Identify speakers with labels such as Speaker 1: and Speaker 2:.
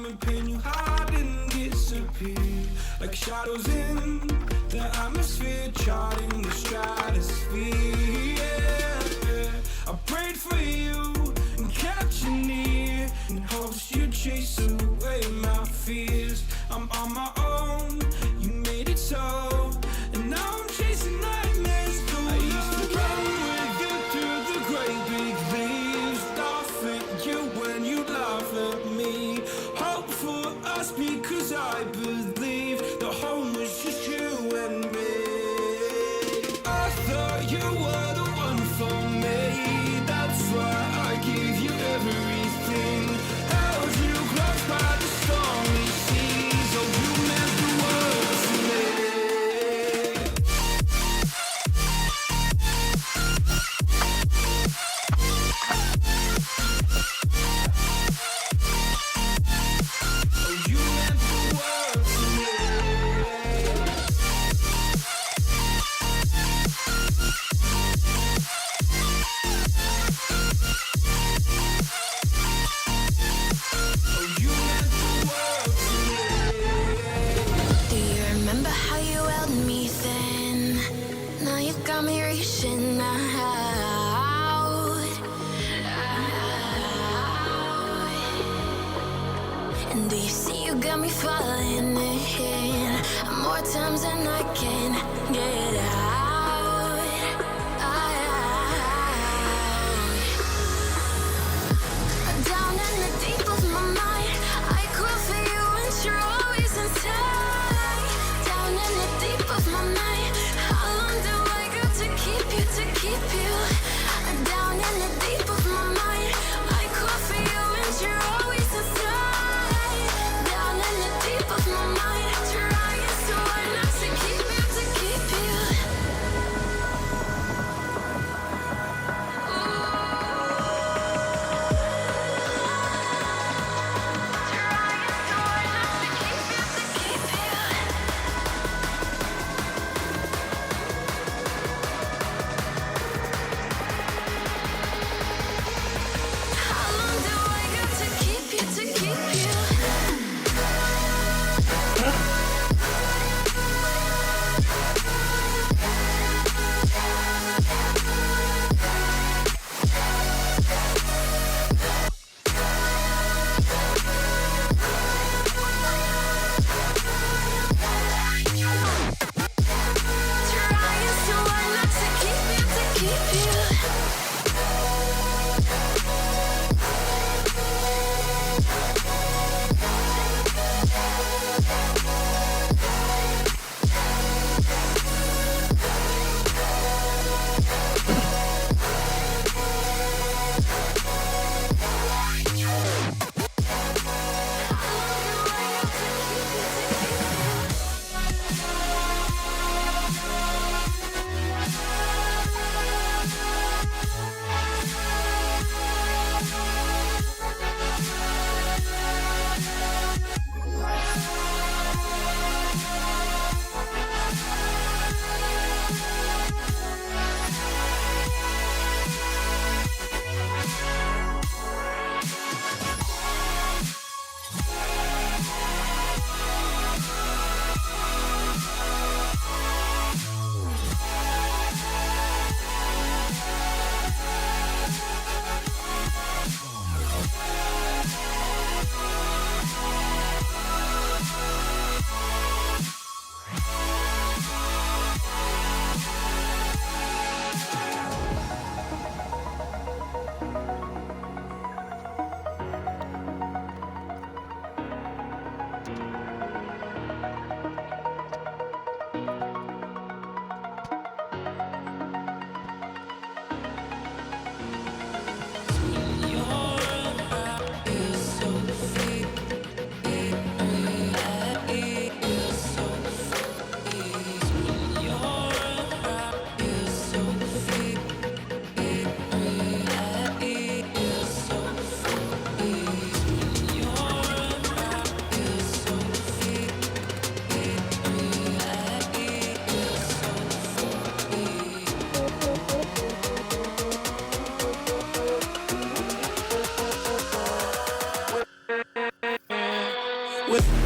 Speaker 1: and pain you hide and disappear like shadows in the atmosphere, charting the stratosphere. Yeah. I prayed for you and kept you near in hopes you'd chase away my fears. I'm on my own, you made it so, and now I'm chasing nightmares. I used to run with you through the great big leaves, laugh at you when you laugh at me. Hope for us because I believe the home was just you and me. I thought you were the one for me, that's why I give you everything. Held you close by the stormy seas, oh you meant the world to me. Oh you meant the world to me. Oh you meant the world to me.
Speaker 2: Do you remember how you held me then? Now you got me reaching out. And do you see you got me falling in more times than I can get out? Down in the deep of my mind, I crawl for you and you're always inside. Down in the deep of my mind, how long do I got to keep you, to keep you? Down in the deep of my mind, I crawl for you and you're always inside. Down in the deep of my mind, trying so hard not to keep you, to keep you.
Speaker 1: with